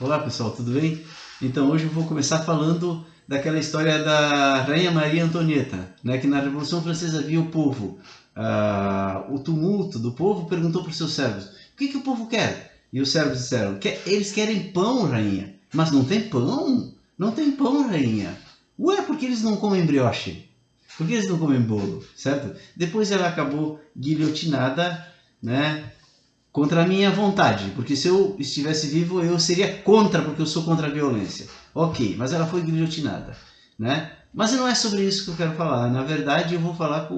Olá pessoal, tudo bem? Então hoje eu vou começar falando daquela história da Rainha Maria Antonieta, né? Que na Revolução Francesa havia o povo, o tumulto do povo perguntou para os seus servos: o que o povo quer? E os servos disseram: eles querem pão, rainha. Mas não tem pão? Não tem pão, rainha. Ué, por que eles não comem brioche? Por que eles não comem bolo? Certo? Depois ela acabou guilhotinada, né? Contra a minha vontade, porque se eu estivesse vivo eu seria contra, porque eu sou contra a violência. Ok, mas ela foi guilhotinada, né? Mas não é sobre isso que eu quero falar. Na verdade, eu vou falar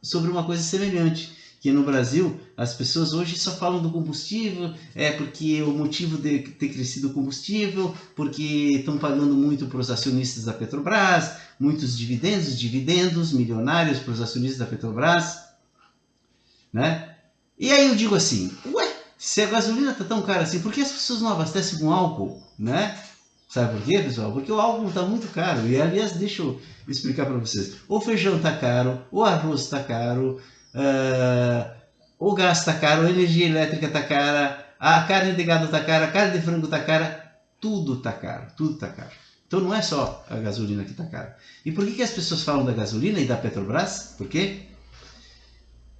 sobre uma coisa semelhante, que no Brasil as pessoas hoje só falam do combustível, porque o motivo de ter crescido o combustível, porque estão pagando muito para os acionistas da Petrobras, muitos dividendos milionários para os acionistas da Petrobras, né? E aí eu digo assim, ué, se a gasolina tá tão cara assim, por que as pessoas não abastecem com álcool, né? Sabe por quê, pessoal? Porque o álcool está muito caro. E, aliás, deixa eu explicar para vocês. O feijão está caro, o arroz está caro, o gás está caro, a energia elétrica está cara, a carne de gado está cara, a carne de frango está cara, tudo está caro, tudo está caro. Então não é só a gasolina que está cara. E por que as pessoas falam da gasolina e da Petrobras? Por quê?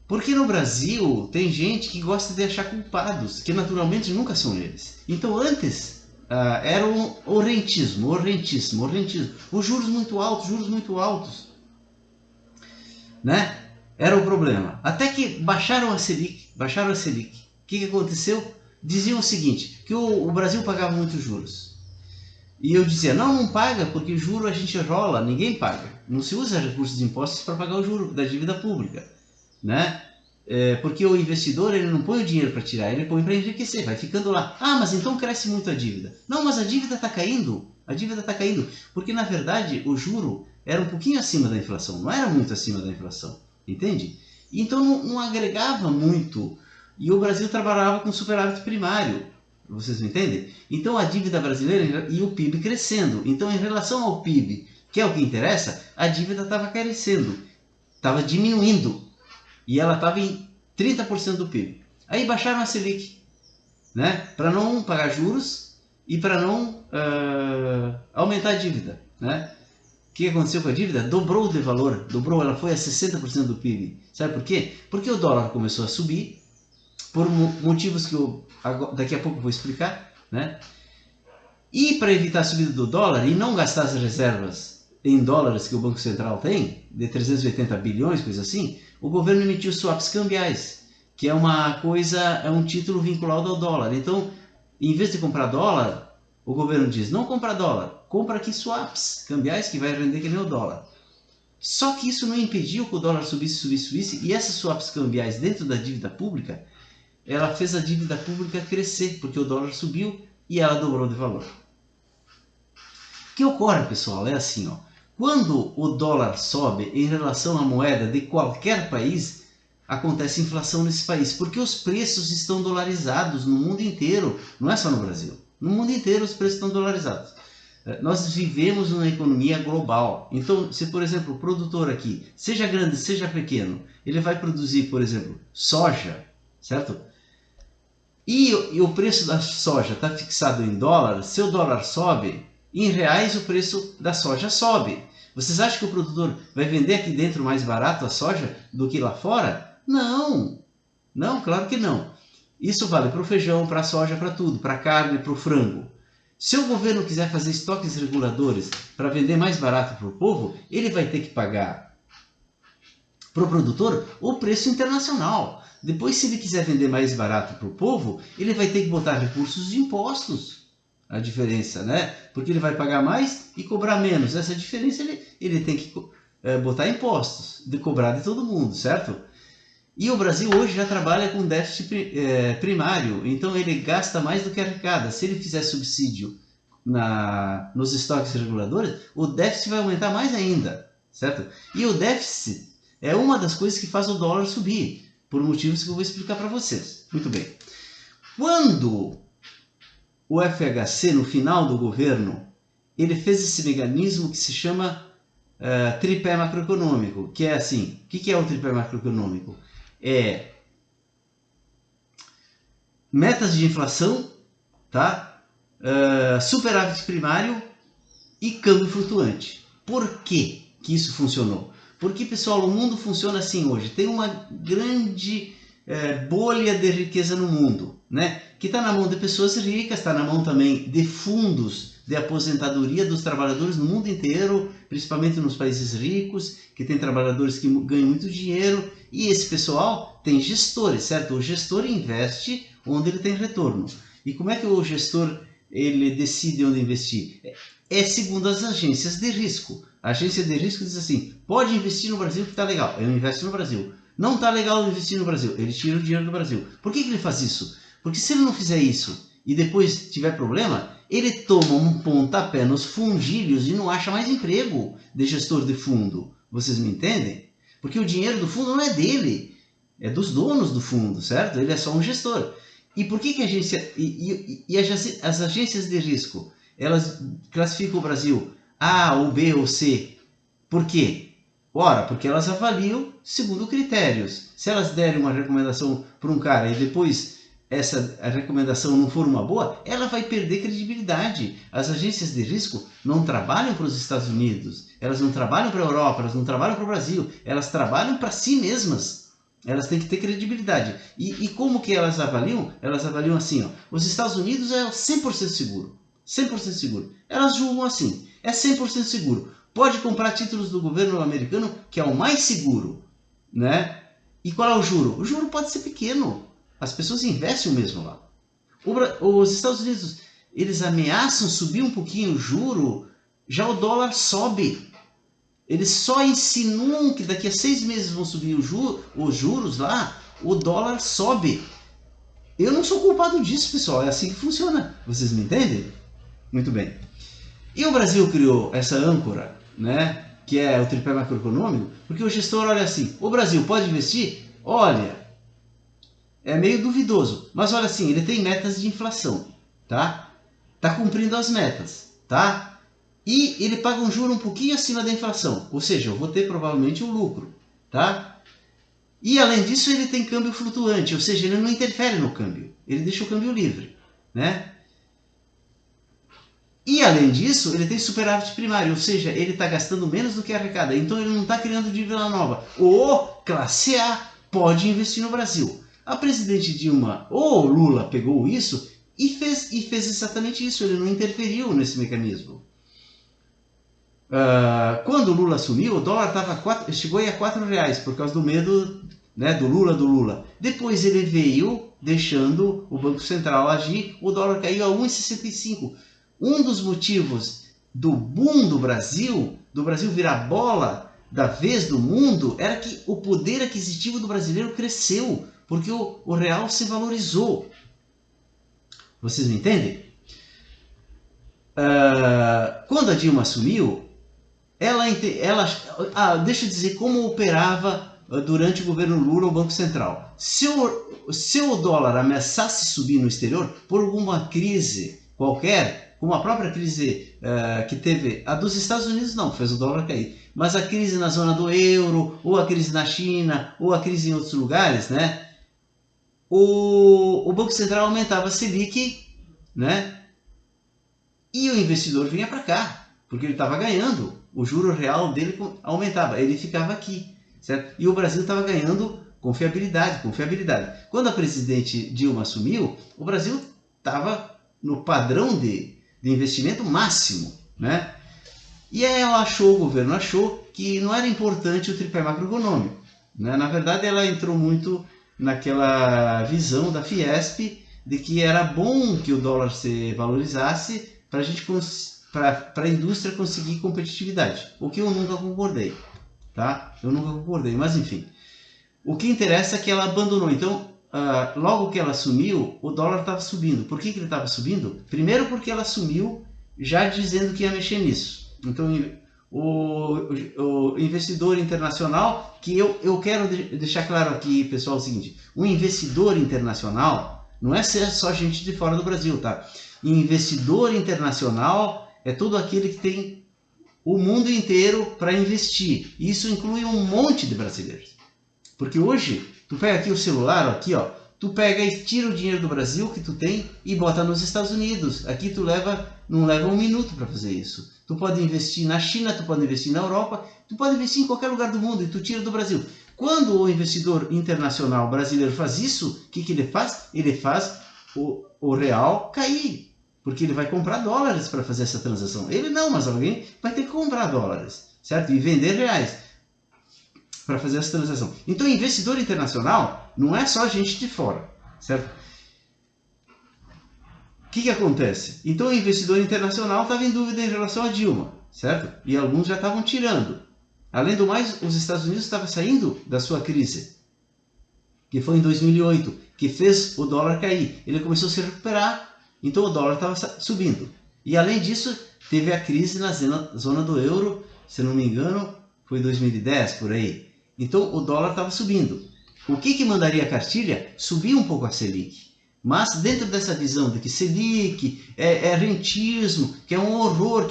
Porque no Brasil tem gente que gosta de achar culpados, que naturalmente nunca são eles. Então antes era o rentismo, os juros muito altos, né? Era o problema. Até que baixaram a Selic. O que aconteceu? Diziam o seguinte, que o Brasil pagava muitos juros. E eu dizia, não paga, porque juro a gente rola, ninguém paga. Não se usa recursos de impostos para pagar o juro da dívida pública, né? Porque o investidor ele não põe o dinheiro para tirar, ele põe para enriquecer, vai ficando lá. Ah, mas então cresce muito a dívida. Não, mas a dívida está caindo, porque na verdade o juro era um pouquinho acima da inflação, não era muito acima da inflação, entende? Então não agregava muito, e o Brasil trabalhava com superávit primário, vocês me entendem? Então a dívida brasileira e o PIB crescendo, então em relação ao PIB, que é o que interessa, a dívida estava crescendo, estava diminuindo. E ela estava em 30% do PIB. Aí baixaram a Selic, né? Para não pagar juros e para não aumentar a dívida, né? O que aconteceu com a dívida? Dobrou de valor, ela foi a 60% do PIB. Sabe por quê? Porque o dólar começou a subir, por motivos que daqui a pouco eu vou explicar, né? E para evitar a subida do dólar e não gastar as reservas em dólares que o Banco Central tem, de 380 bilhões, coisa assim, o governo emitiu swaps cambiais, que é um título vinculado ao dólar. Então, em vez de comprar dólar, o governo diz, não compra dólar, compra aqui swaps cambiais que vai render que nem o dólar. Só que isso não impediu que o dólar subisse, e essas swaps cambiais dentro da dívida pública, ela fez a dívida pública crescer, porque o dólar subiu e ela dobrou de valor. O que ocorre, pessoal, é assim, ó. Quando o dólar sobe em relação à moeda de qualquer país, acontece inflação nesse país, porque os preços estão dolarizados no mundo inteiro, não é só no Brasil. No mundo inteiro os preços estão dolarizados. Nós vivemos numa economia global. Então, se por exemplo o produtor aqui, seja grande, seja pequeno, ele vai produzir, por exemplo, soja, certo? E o preço da soja está fixado em dólar, se o dólar sobe, em reais o preço da soja sobe. Vocês acham que o produtor vai vender aqui dentro mais barato a soja do que lá fora? Não, não, claro que não. Isso vale para o feijão, para a soja, para tudo, para a carne, para o frango. Se o governo quiser fazer estoques reguladores para vender mais barato para o povo, ele vai ter que pagar para o produtor o preço internacional. Depois, se ele quiser vender mais barato para o povo, ele vai ter que botar recursos de impostos. A diferença, né? Porque ele vai pagar mais e cobrar menos. Essa diferença ele tem que botar impostos, de cobrar de todo mundo, certo? E o Brasil hoje já trabalha com déficit primário, então ele gasta mais do que arrecada. Se ele fizer subsídio nos estoques reguladores, o déficit vai aumentar mais ainda, certo? E o déficit é uma das coisas que faz o dólar subir, por motivos que eu vou explicar para vocês. Muito bem. Quando o FHC, no final do governo, ele fez esse mecanismo que se chama tripé macroeconômico, que é assim, o que é o tripé macroeconômico? É metas de inflação, tá? superávit primário e câmbio flutuante. Por que que isso funcionou? Porque, pessoal, o mundo funciona assim hoje. Tem uma grande bolha de riqueza no mundo, né? Que está na mão de pessoas ricas, está na mão também de fundos de aposentadoria dos trabalhadores no mundo inteiro, principalmente nos países ricos, que tem trabalhadores que ganham muito dinheiro, e esse pessoal tem gestores, certo? O gestor investe onde ele tem retorno. E como é que o gestor ele decide onde investir? É segundo as agências de risco. A agência de risco diz assim, pode investir no Brasil que está legal, eu investo no Brasil. Não está legal investir no Brasil, ele tira o dinheiro do Brasil. Por que ele faz isso? Porque se ele não fizer isso e depois tiver problema, ele toma um pontapé nos fundilhos e não acha mais emprego de gestor de fundo. Vocês me entendem? Porque o dinheiro do fundo não é dele, é dos donos do fundo, certo? Ele é só um gestor. E por que a agência as agências de risco, elas classificam o Brasil A, ou B, ou C? Por quê? Ora, porque elas avaliam segundo critérios. Se elas derem uma recomendação para um cara e depois a recomendação não for uma boa, ela vai perder credibilidade. As agências de risco não trabalham para os Estados Unidos, elas não trabalham para a Europa, elas não trabalham para o Brasil, elas trabalham para si mesmas. Elas têm que ter credibilidade. E como que elas avaliam? Elas avaliam assim, ó, os Estados Unidos é 100% seguro. 100% seguro. Elas julgam assim, é 100% seguro. Pode comprar títulos do governo americano, que é o mais seguro, né? E qual é o juro? O juro pode ser pequeno. As pessoas investem mesmo lá. Os Estados Unidos, eles ameaçam subir um pouquinho o juro, já o dólar sobe. Eles só insinuam que daqui a 6 meses vão subir os juros lá, o dólar sobe. Eu não sou culpado disso, pessoal. É assim que funciona. Vocês me entendem? Muito bem. E o Brasil criou essa âncora, né, que é o tripé macroeconômico, porque o gestor olha assim, o Brasil pode investir? Olha, é meio duvidoso, mas olha assim, ele tem metas de inflação, tá? Tá cumprindo as metas, tá? E ele paga um juro um pouquinho acima da inflação, ou seja, eu vou ter provavelmente um lucro, tá? E além disso ele tem câmbio flutuante, ou seja, ele não interfere no câmbio, ele deixa o câmbio livre, né? E além disso, ele tem superávit primário, ou seja, ele está gastando menos do que arrecada, então ele não está criando dívida nova. O classe A pode investir no Brasil. A presidente Dilma ou Lula pegou isso e fez exatamente isso, ele não interferiu nesse mecanismo. Quando o Lula assumiu, o dólar chegou a R$4 por causa do medo, né, do Lula. Depois ele veio deixando o Banco Central agir, o dólar caiu a 1,65. Um dos motivos do boom do Brasil virar bola da vez do mundo, era que o poder aquisitivo do brasileiro cresceu, porque o real se valorizou. Vocês me entendem? Quando a Dilma assumiu, deixa eu dizer como operava durante o governo Lula o Banco Central. Se o dólar ameaçasse subir no exterior, por alguma crise qualquer, como a própria crise que teve, a dos Estados Unidos não, fez o dólar cair, mas a crise na zona do euro, ou a crise na China, ou a crise em outros lugares, né? O Banco Central aumentava a Selic, né? E o investidor vinha para cá, porque ele estava ganhando, o juro real dele aumentava, ele ficava aqui, certo? E o Brasil estava ganhando confiabilidade. Quando a presidente Dilma assumiu, o Brasil estava no padrão de investimento máximo, né? E aí o governo achou que não era importante o tripé macroeconômico, né? Na verdade, ela entrou muito naquela visão da Fiesp de que era bom que o dólar se valorizasse para a indústria conseguir competitividade, o que eu nunca concordei, tá? Eu nunca concordei, mas enfim. O que interessa é que ela abandonou. Então, logo que ela assumiu, o dólar estava subindo. Por que ele estava subindo? Primeiro porque ela assumiu já dizendo que ia mexer nisso. Então, o investidor internacional, que eu quero deixar claro aqui, pessoal, o seguinte, o investidor internacional não é só gente de fora do Brasil, tá? Investidor internacional é todo aquele que tem o mundo inteiro para investir. Isso inclui um monte de brasileiros. Porque hoje, tu pega aqui o celular, aqui, ó, tu pega e tira o dinheiro do Brasil que tu tem e bota nos Estados Unidos. Aqui tu não leva um minuto para fazer isso. Tu pode investir na China, tu pode investir na Europa, tu pode investir em qualquer lugar do mundo e tu tira do Brasil. Quando o investidor internacional brasileiro faz isso, o que ele faz? Ele faz o real cair, porque ele vai comprar dólares para fazer essa transação. Ele não, mas alguém vai ter que comprar dólares, certo? E vender reais para fazer essa transação. Então, investidor internacional não é só gente de fora, certo? O que acontece? Então, o investidor internacional estava em dúvida em relação a Dilma, certo? E alguns já estavam tirando. Além do mais, os Estados Unidos estavam saindo da sua crise, que foi em 2008, que fez o dólar cair. Ele começou a se recuperar, então o dólar estava subindo. E além disso, teve a crise na zona do euro, se não me engano, foi 2010, por aí. Então o dólar estava subindo. O que mandaria a cartilha? Subir um pouco a Selic. Mas dentro dessa visão de que Selic é rentismo, que é um horror,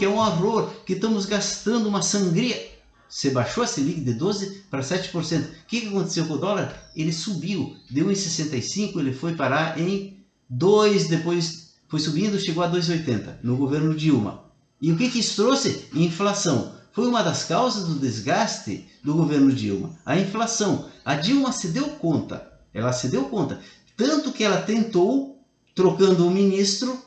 que estamos gastando uma sangria. Você baixou a Selic de 12% para 7%. O que aconteceu com o dólar? Ele subiu, deu em 65, ele foi parar em 2, depois foi subindo, chegou a 2,80 no governo Dilma. E o que isso trouxe? Inflação. Foi uma das causas do desgaste do governo Dilma. A inflação. A Dilma se deu conta. Ela se deu conta. Tanto que ela tentou, trocando o ministro,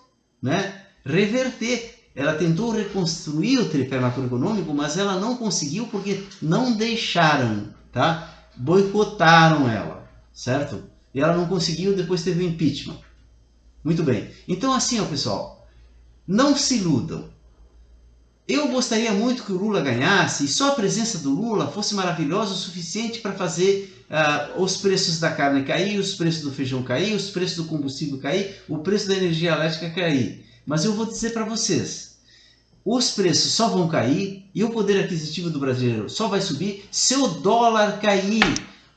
né, reverter. Ela tentou reconstruir o tripé macroeconômico, mas ela não conseguiu porque não deixaram, tá? Boicotaram ela, certo? E ela não conseguiu, depois teve o impeachment. Muito bem. Então assim, ó, pessoal, não se iludam. Eu gostaria muito que o Lula ganhasse e só a presença do Lula fosse maravilhosa o suficiente para fazer os preços da carne cair, os preços do feijão cair, os preços do combustível cair, o preço da energia elétrica cair. Mas eu vou dizer para vocês, os preços só vão cair e o poder aquisitivo do brasileiro só vai subir se o dólar cair.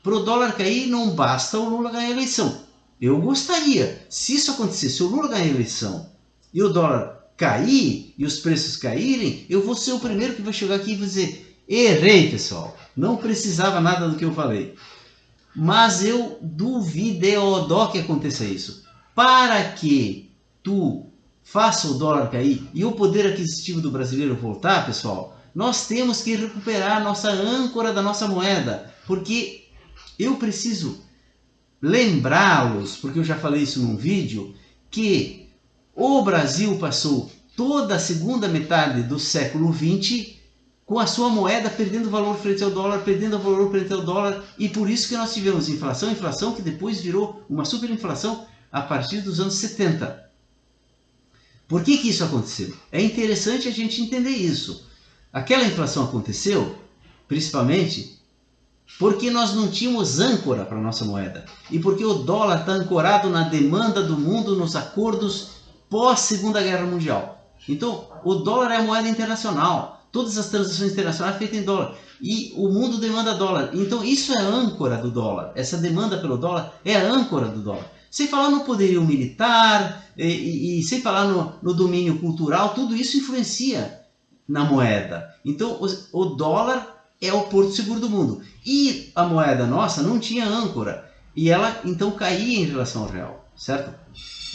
Para o dólar cair não basta o Lula ganhar a eleição. Eu gostaria, se isso acontecer, se o Lula ganhar a eleição e o dólar cair e os preços caírem, eu vou ser o primeiro que vai chegar aqui e vai dizer: errei, pessoal, não precisava nada do que eu falei. Mas eu duvido que aconteça isso. Para que tu faça o dólar cair e o poder aquisitivo do brasileiro voltar, pessoal, nós temos que recuperar a nossa âncora da nossa moeda, porque eu preciso lembrá-los, porque eu já falei isso num vídeo, que o Brasil passou toda a segunda metade do século XX com a sua moeda perdendo valor frente ao dólar, perdendo valor frente ao dólar, e por isso que nós tivemos inflação que depois virou uma superinflação a partir dos anos 70. Por que isso aconteceu? É interessante a gente entender isso. Aquela inflação aconteceu, principalmente, porque nós não tínhamos âncora para a nossa moeda. E porque o dólar está ancorado na demanda do mundo, nos acordos pós-Segunda Guerra Mundial. Então, o dólar é a moeda internacional. Todas as transações internacionais feitas em dólar. E o mundo demanda dólar. Então, isso é a âncora do dólar. Essa demanda pelo dólar é a âncora do dólar. Sem falar no poderio militar e sem falar no domínio cultural, tudo isso influencia na moeda. Então, o dólar é o porto seguro do mundo. E a moeda nossa não tinha âncora. E ela, então, caía em relação ao real, certo?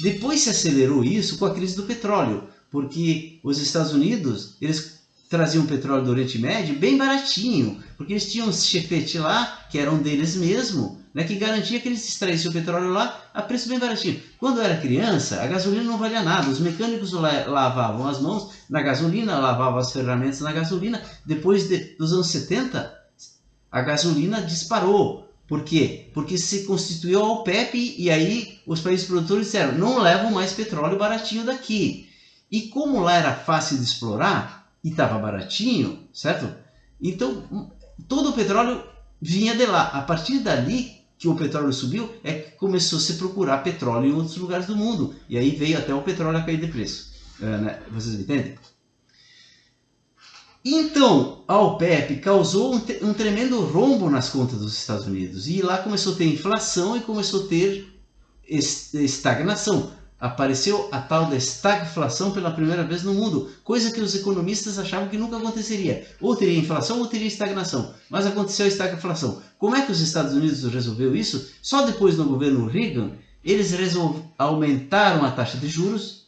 Depois se acelerou isso com a crise do petróleo, porque os Estados Unidos, eles traziam petróleo do Oriente Médio bem baratinho, porque eles tinham uns chefete lá, que eram deles mesmo, né, que garantia que eles extraíssem o petróleo lá a preço bem baratinho. Quando eu era criança, a gasolina não valia nada, os mecânicos lavavam as mãos na gasolina, lavavam as ferramentas na gasolina. Depois dos anos 70, a gasolina disparou. Por quê? Porque se constituiu a OPEP e aí os países produtores disseram: não levam mais petróleo baratinho daqui. E como lá era fácil de explorar e estava baratinho, certo? Então todo o petróleo vinha de lá. A partir dali que o petróleo subiu, é que começou a se procurar petróleo em outros lugares do mundo. E aí veio até o petróleo a cair de preço. Né? Vocês me entendem? Então, a OPEP causou um tremendo rombo nas contas dos Estados Unidos. E lá começou a ter inflação e começou a ter estagnação. Apareceu a tal da estagflação pela primeira vez no mundo, coisa que os economistas achavam que nunca aconteceria. Ou teria inflação ou teria estagnação, mas aconteceu a estagflação. Como é que os Estados Unidos resolveu isso? Só depois no governo Reagan, eles aumentaram a taxa de juros.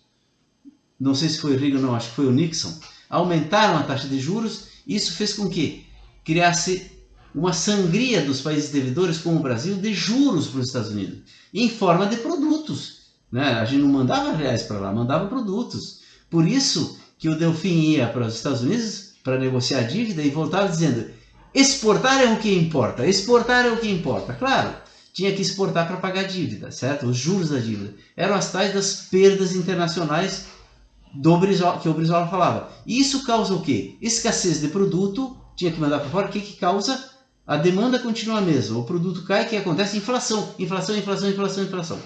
Não sei se foi o Reagan, não, acho que foi o Nixon. Aumentaram a taxa de juros. Isso fez com que criasse uma sangria dos países devedores, como o Brasil, de juros para os Estados Unidos, em forma de produtos. Né? A gente não mandava reais para lá, mandava produtos. Por isso que o Delfim ia para os Estados Unidos para negociar a dívida e voltava dizendo: exportar é o que importa, exportar é o que importa. Claro, tinha que exportar para pagar a dívida, certo? Os juros da dívida. Eram as tais das perdas internacionais que o Brizola falava. E isso causa o quê? Escassez de produto, tinha que mandar para fora. O que causa? A demanda continua a mesma. O produto cai, o que acontece? Inflação, inflação, inflação, inflação, inflação.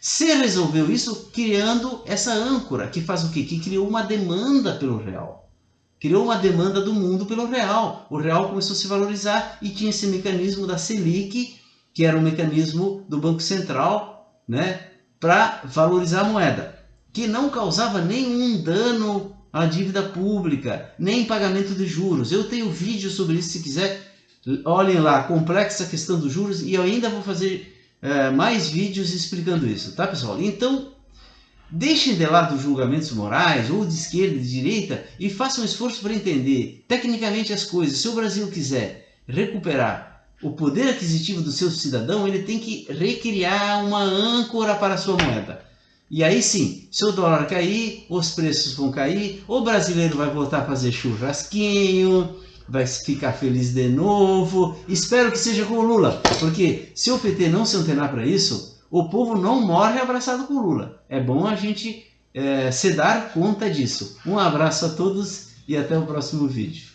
Se resolveu isso criando essa âncora, que faz o quê? Que criou uma demanda pelo real. Criou uma demanda do mundo pelo real. O real começou a se valorizar e tinha esse mecanismo da Selic, que era um mecanismo do Banco Central, né, para valorizar a moeda, que não causava nenhum dano à dívida pública, nem pagamento de juros. Eu tenho vídeo sobre isso, se quiser, olhem lá, complexa questão dos juros, e eu ainda vou fazer mais vídeos explicando isso, tá, pessoal? Então, deixem de lado os julgamentos morais, ou de esquerda e de direita, e façam um esforço para entender tecnicamente as coisas. Se o Brasil quiser recuperar o poder aquisitivo do seu cidadão, ele tem que recriar uma âncora para a sua moeda. E aí sim, se o dólar cair, os preços vão cair, o brasileiro vai voltar a fazer churrasquinho, vai ficar feliz de novo. Espero que seja com o Lula, porque se o PT não se antenar para isso, o povo não morre abraçado com o Lula. É bom a gente se dar conta disso. Um abraço a todos e até o próximo vídeo.